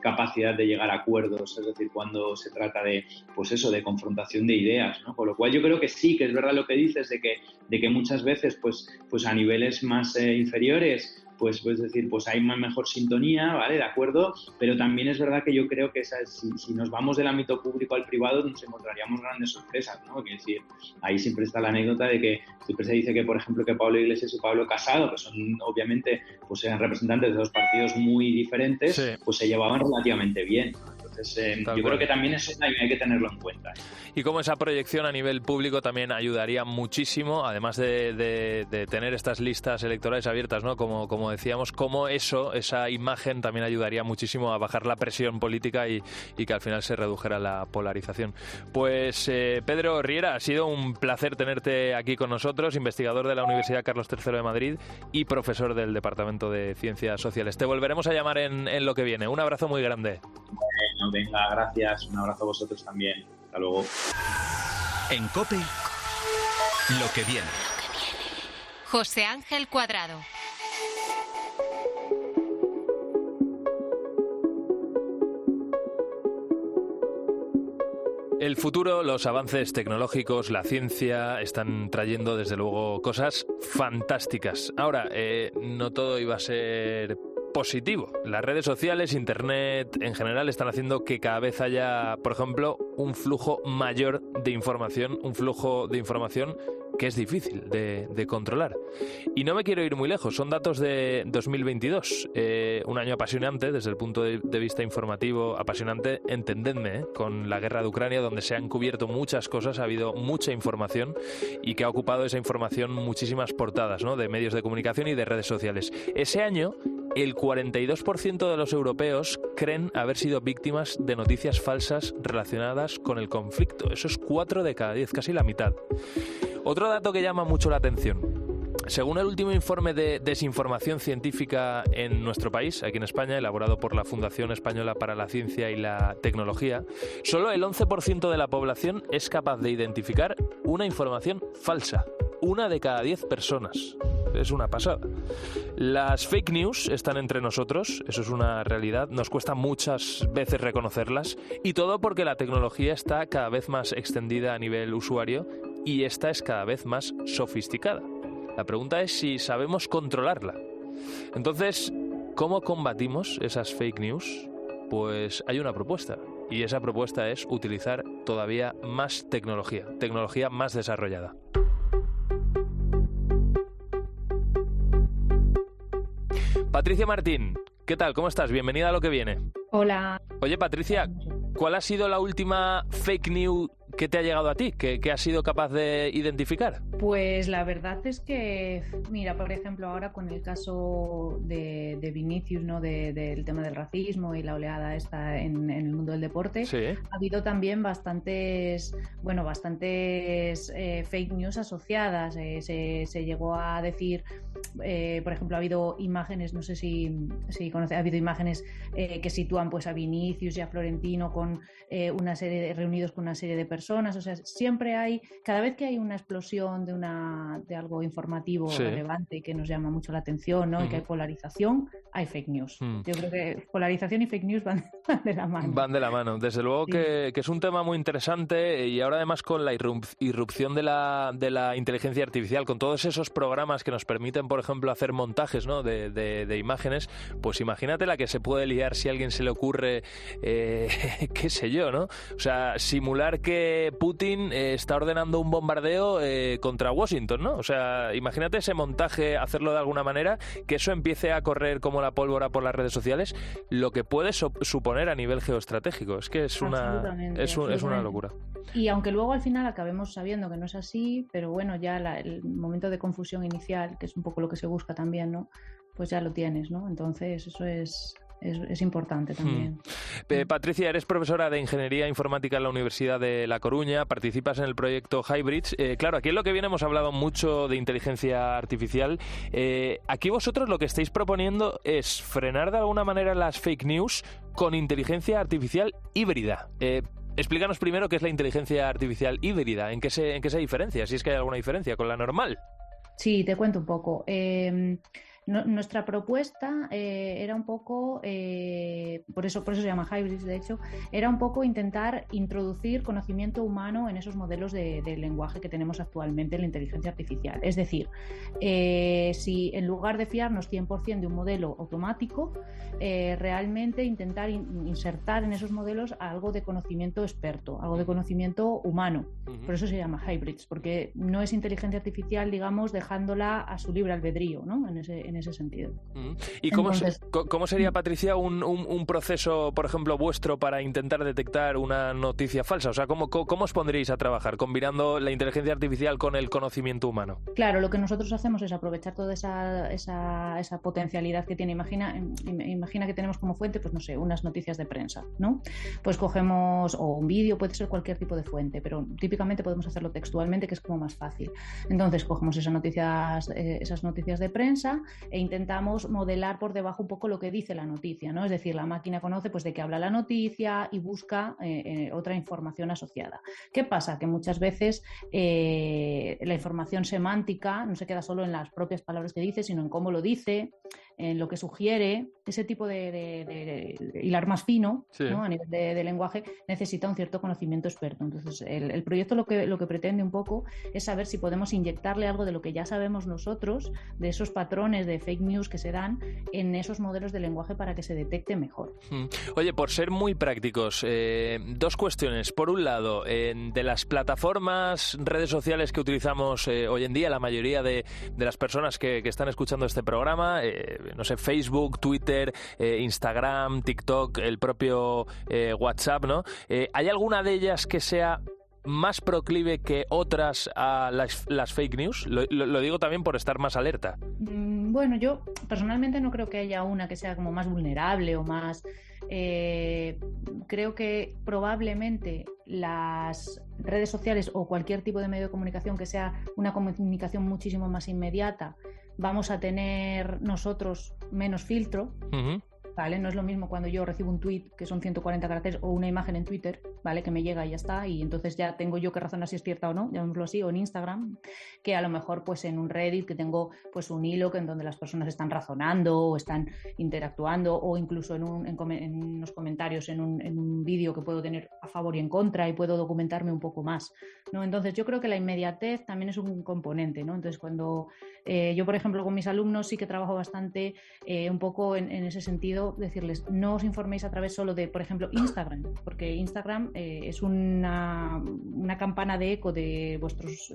capacidad de llegar a acuerdos, es decir, cuando se trata de pues eso, de confrontación de ideas, ¿no? Con lo cual yo creo que sí, que es verdad lo que dices de que muchas veces pues a niveles más inferiores pues decir, pues hay una mejor sintonía, ¿vale? De acuerdo, pero también es verdad que yo creo que si nos vamos del ámbito público al privado nos encontraríamos grandes sorpresas, ¿no? Es decir, ahí siempre está la anécdota de que siempre se dice que, por ejemplo, que Pablo Iglesias y Pablo Casado, que son obviamente, pues eran representantes de dos partidos muy diferentes, sí, pues se llevaban relativamente bien, ¿no? Entonces, yo creo que también eso hay que tenerlo en cuenta. Y cómo esa proyección a nivel público también ayudaría muchísimo, además de tener estas listas electorales abiertas, ¿no? Como decíamos, cómo esa imagen también ayudaría muchísimo a bajar la presión política y que al final se redujera la polarización. Pues Pedro Riera, ha sido un placer tenerte aquí con nosotros, investigador de la Universidad Carlos III de Madrid y profesor del Departamento de Ciencias Sociales. Te volveremos a llamar en lo que viene. Un abrazo muy grande. Bueno, venga, gracias. Un abrazo a vosotros también. Hasta luego. En COPE, lo que viene. José Ángel Cuadrado. El futuro, los avances tecnológicos, la ciencia están trayendo desde luego cosas fantásticas. Ahora, no todo iba a ser positivo. Las redes sociales, Internet en general están haciendo que cada vez haya, por ejemplo, un flujo mayor de información, que es difícil de controlar. Y no me quiero ir muy lejos, son datos de 2022, un año apasionante desde el punto de vista informativo, apasionante, entendedme, con la guerra de Ucrania, donde se han cubierto muchas cosas, ha habido mucha información y que ha ocupado esa información muchísimas portadas, ¿no?, de medios de comunicación y de redes sociales. Ese año, el 42% de los europeos creen haber sido víctimas de noticias falsas relacionadas con el conflicto. Eso es 4 de cada 10, casi la mitad. Otro dato que llama mucho la atención. Según el último informe de desinformación científica en nuestro país, aquí en España, elaborado por la Fundación Española para la Ciencia y la Tecnología, solo el 11% de la población es capaz de identificar una información falsa. 1 de cada 10 personas. Es una pasada. Las fake news están entre nosotros, eso es una realidad, nos cuesta muchas veces reconocerlas, y todo porque la tecnología está cada vez más extendida a nivel usuario y esta es cada vez más sofisticada. La pregunta es si sabemos controlarla. Entonces, ¿cómo combatimos esas fake news? Pues hay una propuesta, y esa propuesta es utilizar todavía más tecnología más desarrollada. Patricia Martín, ¿qué tal? ¿Cómo estás? Bienvenida a Lo que viene. Hola. Oye, Patricia, ¿cuál ha sido la última fake news que te ha llegado a ti? ¿Que has sido capaz de identificar? Pues la verdad es que, mira, por ejemplo, ahora con el caso de Vinicius, ¿no? Del tema del racismo y la oleada esta en el mundo del deporte, sí, ha habido también bastantes fake news asociadas. Se llegó a decir, por ejemplo, ha habido imágenes, no sé si conoce, ha habido imágenes que sitúan pues a Vinicius y a Florentino con reunidos con una serie de personas. O sea, siempre cada vez que hay una explosión de algo informativo, sí, relevante, que nos llama mucho la atención, ¿no? Y que hay polarización, hay fake news. Yo creo que polarización y fake news van de la mano. Van de la mano. Desde luego, sí, que es un tema muy interesante, y ahora además con la irrupción de la inteligencia artificial, con todos esos programas que nos permiten, por ejemplo, hacer montajes, ¿no?, de imágenes, pues imagínate la que se puede liar si a alguien se le ocurre, qué sé yo, ¿no? O sea, simular que Putin está ordenando un bombardeo contra Washington, ¿no? O sea, imagínate ese montaje, hacerlo de alguna manera, que eso empiece a correr como la pólvora por las redes sociales, lo que puede suponer a nivel geoestratégico. Es que es una locura. Y aunque luego al final acabemos sabiendo que no es así, pero bueno, ya el momento de confusión inicial, que es un poco lo que se busca también, ¿no?, pues ya lo tienes, ¿no? Entonces eso es importante también. Patricia, eres profesora de Ingeniería Informática en la Universidad de La Coruña, participas en el proyecto Hybrids. Claro, aquí en Lo que viene hemos hablado mucho de inteligencia artificial. Aquí vosotros lo que estáis proponiendo es frenar de alguna manera las fake news con inteligencia artificial híbrida. Explícanos primero qué es la inteligencia artificial híbrida, en qué se diferencia, si es que hay alguna diferencia con la normal. Sí, te cuento un poco. Nuestra propuesta era un poco, por eso se llama Hybrids, de hecho, era un poco intentar introducir conocimiento humano en esos modelos de lenguaje que tenemos actualmente en la inteligencia artificial. Es decir, si en lugar de fiarnos 100% de un modelo automático, realmente intentar insertar en esos modelos algo de conocimiento experto, algo de conocimiento humano. Por eso se llama Hybrids, porque no es inteligencia artificial, digamos, dejándola a su libre albedrío, ¿no? En ese sentido. ¿Y cómo sería, Patricia, un proceso, por ejemplo, vuestro para intentar detectar una noticia falsa? O sea, ¿cómo os pondríais a trabajar combinando la inteligencia artificial con el conocimiento humano? Claro, lo que nosotros hacemos es aprovechar toda esa potencialidad que tiene. Imagina que tenemos como fuente, pues no sé, unas noticias de prensa, ¿no? Pues cogemos, o un vídeo, puede ser cualquier tipo de fuente, pero típicamente podemos hacerlo textualmente, que es como más fácil. Entonces cogemos esas noticias de prensa e intentamos modelar por debajo un poco lo que dice la noticia, ¿no? Es decir, la máquina conoce pues de qué habla la noticia y busca otra información asociada. ¿Qué pasa? Que muchas veces la información semántica no se queda solo en las propias palabras que dice, sino en cómo lo dice, en lo que sugiere. Ese tipo de hilar más fino, sí, ¿no? A nivel de lenguaje, necesita un cierto conocimiento experto. Entonces, el proyecto lo que pretende un poco es saber si podemos inyectarle algo de lo que ya sabemos nosotros, de esos patrones de fake news que se dan en esos modelos de lenguaje para que se detecte mejor. Oye, por ser muy prácticos, dos cuestiones. Por un lado, de las plataformas, redes sociales que utilizamos hoy en día, la mayoría de las personas que están escuchando este programa, no sé, Facebook, Twitter, Instagram, TikTok, el propio WhatsApp, ¿no? ¿Hay alguna de ellas que sea más proclive que otras a las fake news? Lo digo también por estar más alerta. Bueno, yo personalmente no creo que haya una que sea como más vulnerable o más... creo que probablemente las redes sociales o cualquier tipo de medio de comunicación que sea una comunicación muchísimo más inmediata, vamos a tener nosotros menos filtro. ¿Vale? No es lo mismo cuando yo recibo un tweet que son 140 caracteres o una imagen en Twitter, ¿vale? Que me llega y ya está, y entonces ya tengo yo que razonar si es cierta o no, llamémoslo así, o en Instagram, que a lo mejor pues en un Reddit que tengo pues un hilo en donde las personas están razonando o están interactuando, o incluso en unos comentarios en un vídeo que puedo tener a favor y en contra y puedo documentarme un poco más, ¿no? Entonces yo creo que la inmediatez también es un componente, ¿no? Entonces cuando yo, por ejemplo, con mis alumnos sí que trabajo bastante un poco en ese sentido, decirles, no os informéis a través solo de, por ejemplo, Instagram, porque Instagram es una campana de eco de vuestros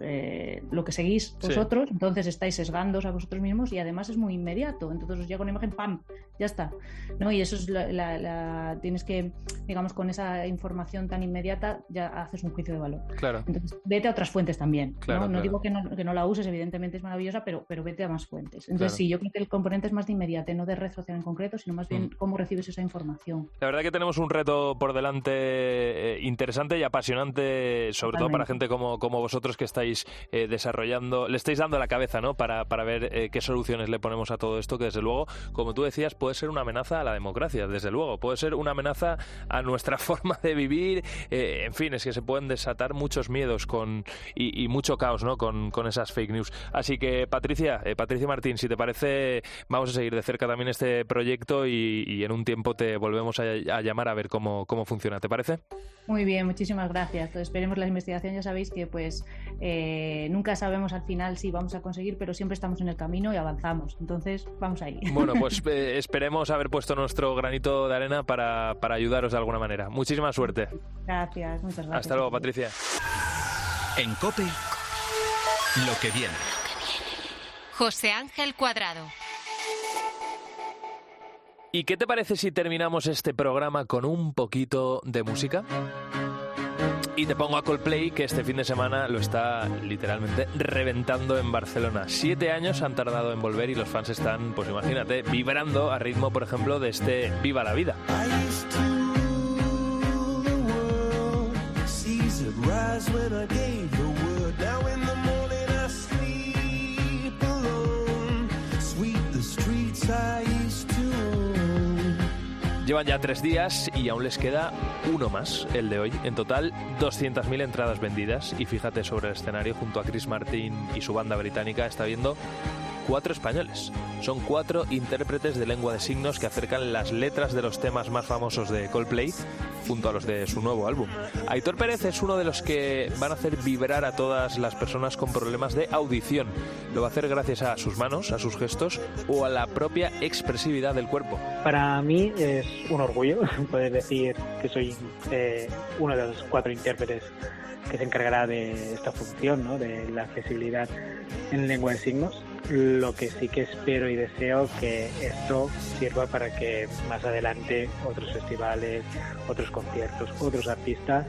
lo que seguís vosotros, sí. Entonces estáis sesgándoos a vosotros mismos y además es muy inmediato, entonces os llega una imagen, ¡pam!, ya está, ¿no? Y eso es tienes que, digamos, con esa información tan inmediata ya haces un juicio de valor. Claro. Entonces vete a otras fuentes también, claro, ¿no? Claro. No digo que no la uses, evidentemente es maravillosa, pero vete a más fuentes. Entonces Claro. sí, yo creo que el componente es más de inmediate, no de red social en concreto, sino más bien cómo recibes esa información. La verdad que tenemos un reto por delante interesante y apasionante, sobre todo para gente como vosotros que estáis desarrollando, le estáis dando la cabeza, ¿no? Para ver qué soluciones le ponemos a todo esto, que desde luego, como tú decías, puede ser una amenaza a la democracia, desde luego, puede ser una amenaza a nuestra forma de vivir, en fin, es que se pueden desatar muchos miedos y mucho caos, ¿no? Con esas fake news. Así que, Patricia Martín, si te parece, vamos a seguir de cerca también este proyecto y en un tiempo te volvemos a llamar a ver cómo funciona, ¿te parece? Muy bien, muchísimas gracias. Entonces, esperemos la investigación, ya sabéis que pues nunca sabemos al final si vamos a conseguir, pero siempre estamos en el camino y avanzamos. Entonces, vamos ahí. Bueno, pues esperemos haber puesto nuestro granito de arena para ayudaros de alguna manera. Muchísima suerte. Gracias, muchas gracias. Hasta luego, Patricia. En COPE, lo que viene. José Ángel Cuadrado. ¿Y qué te parece si terminamos este programa con un poquito de música? Y te pongo a Coldplay, que este fin de semana lo está literalmente reventando en Barcelona. 7 años han tardado en volver y los fans están, pues imagínate, vibrando a ritmo, por ejemplo, de este Viva la Vida. Llevan ya 3 días y aún les queda uno más, el de hoy. En total, 200.000 entradas vendidas. Y fíjate, sobre el escenario, junto a Chris Martin y su banda británica, está viendo 4 españoles. Son 4 intérpretes de lengua de signos que acercan las letras de los temas más famosos de Coldplay junto a los de su nuevo álbum. Aitor Pérez es uno de los que van a hacer vibrar a todas las personas con problemas de audición. Lo va a hacer gracias a sus manos, a sus gestos o a la propia expresividad del cuerpo. Para mí es un orgullo poder decir que soy uno de los 4 intérpretes que se encargará de esta función, ¿no?, de la accesibilidad en lengua de signos. Lo que sí que espero y deseo que esto sirva para que más adelante otros festivales, otros conciertos, otros artistas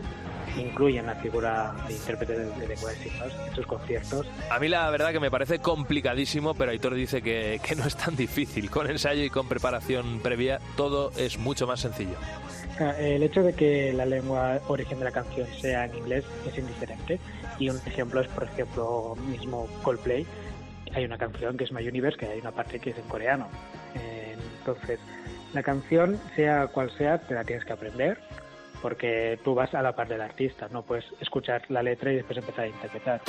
incluyan la figura de intérprete de lengua de signos en sus conciertos. A mí la verdad que me parece complicadísimo, pero Aitor dice que no es tan difícil. Con ensayo y con preparación previa todo es mucho más sencillo. El hecho de que la lengua origen de la canción sea en inglés es indiferente, y un ejemplo es, por ejemplo, mismo Coldplay. Hay una canción que es My Universe, que hay una parte que es en coreano. Entonces, la canción, sea cual sea, te la tienes que aprender, porque tú vas a la par del artista, no puedes escuchar la letra y después empezar a interpretar.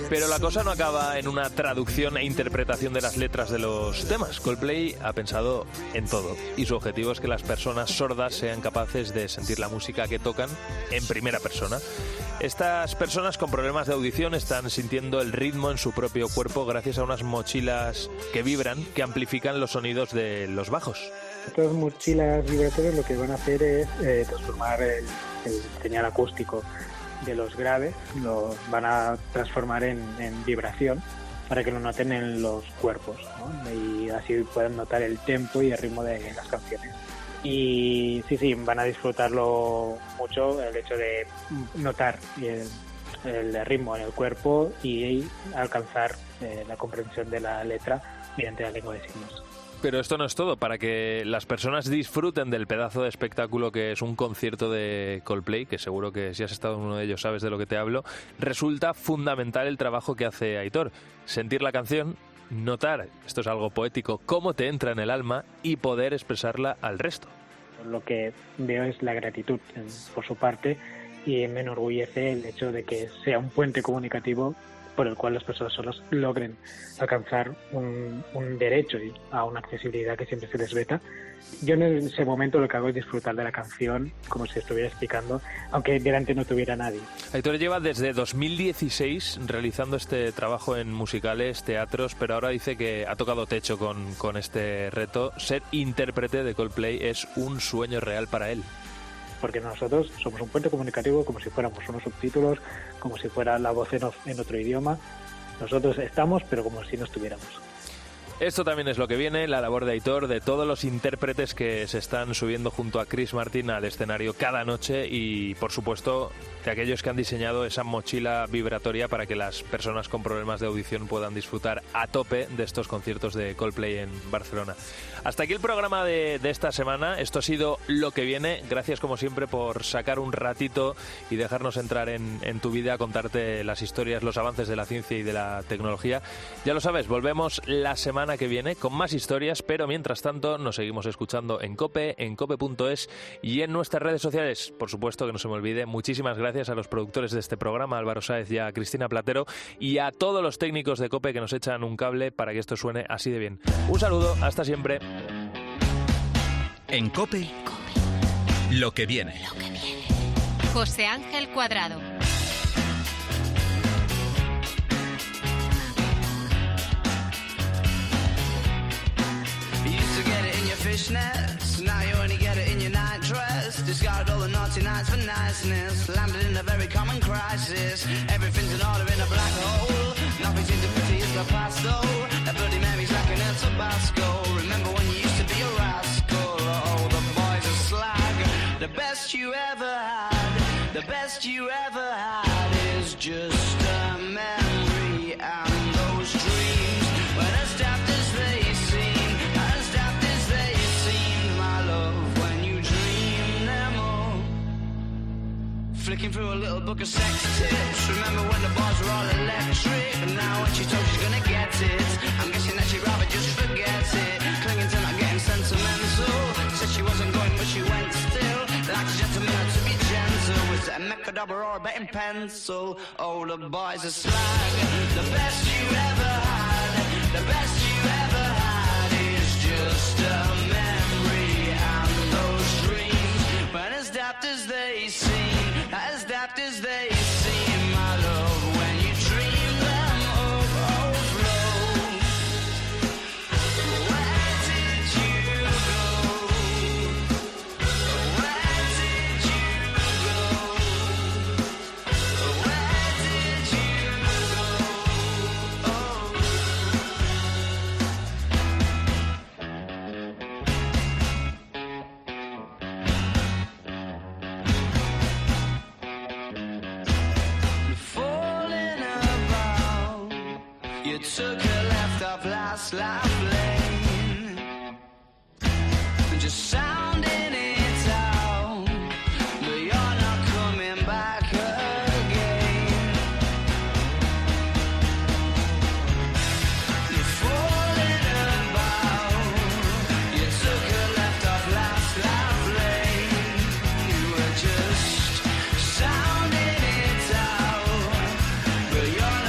Pero la cosa no acaba en una traducción e interpretación de las letras de los temas. Coldplay ha pensado en todo y su objetivo es que las personas sordas sean capaces de sentir la música que tocan en primera persona. Estas personas con problemas de audición están sintiendo el ritmo en su propio cuerpo gracias a unas mochilas que vibran, que amplifican los sonidos de los bajos. Estas mochilas vibratorias lo que van a hacer es transformar el señal acústico de los graves, lo van a transformar en vibración para que lo noten en los cuerpos, ¿no? Y así puedan notar el tempo y el ritmo de las canciones. Y sí, van a disfrutarlo mucho, el hecho de notar el ritmo en el cuerpo y alcanzar la comprensión de la letra mediante la lengua de signos. Pero esto no es todo. Para que las personas disfruten del pedazo de espectáculo que es un concierto de Coldplay, que seguro que si has estado en uno de ellos sabes de lo que te hablo, resulta fundamental el trabajo que hace Aitor. Sentir la canción, notar, esto es algo poético, cómo te entra en el alma y poder expresarla al resto. Lo que veo es la gratitud por su parte, y me enorgullece el hecho de que sea un puente comunicativo por el cual las personas solas logren alcanzar un derecho a una accesibilidad que siempre se les veta. Yo en ese momento lo que hago es disfrutar de la canción como si estuviera explicando, aunque delante no tuviera nadie. Aitor lleva desde 2016 realizando este trabajo en musicales, teatros, pero ahora dice que ha tocado techo con este reto. Ser intérprete de Coldplay es un sueño real para él. Porque nosotros somos un puente comunicativo como si fuéramos unos subtítulos, como si fuera la voz en otro idioma. Nosotros estamos, pero como si no estuviéramos. Esto también es lo que viene, la labor de Aitor, de todos los intérpretes que se están subiendo junto a Chris Martin al escenario cada noche y, por supuesto, de aquellos que han diseñado esa mochila vibratoria para que las personas con problemas de audición puedan disfrutar a tope de estos conciertos de Coldplay en Barcelona. Hasta aquí el programa de esta semana. Esto ha sido Lo que viene. Gracias, como siempre, por sacar un ratito y dejarnos entrar en tu vida, contarte las historias, los avances de la ciencia y de la tecnología. Ya lo sabes, volvemos la semana que viene con más historias, pero mientras tanto nos seguimos escuchando en COPE, en cope.es y en nuestras redes sociales. Por supuesto, que no se me olvide, muchísimas gracias a los productores de este programa, Álvaro Sáez y a Cristina Platero, y a todos los técnicos de COPE que nos echan un cable para que esto suene así de bien. Un saludo, hasta siempre. En COPE, lo que viene. José Ángel Cuadrado. Fishnets, now you only get it in your night dress. Discarded all the naughty nights price for niceness. Landed in a very common crisis. Everything's in order in a black hole. Nothing seems to pity is the past though. That Bloody Mary's lacking in Tabasco. Remember when you used to be a rascal? Oh, the boys are slag. The best you ever had, the best you ever had is just a memory. And those dreams, when as daft as they seem, as daft as they seem, my love, when you dream them all. Flicking through a little book of sex tips. Remember when the bars were all electric? But now when she told she's gonna get it, I'm guessing that she'd rather just forget it. Clinging to not getting sentimental. Said she wasn't going but she went still. Like a gentleman to be gentle. Was it a mechadobber or a betting pencil? Oh, the boys are slag. The best you ever had, the best you ever had is just a memory. And those dreams, when as daft as they seem, as daft as they seem, my love, when you dream them overflow. Where did you go? Where did you go? Where did you go? Oh. Falling about, you took a left off last life lane, just sounding it out, but you're not coming back again. You're falling about, you took a left off last life lane, you were just sounding it out, but you're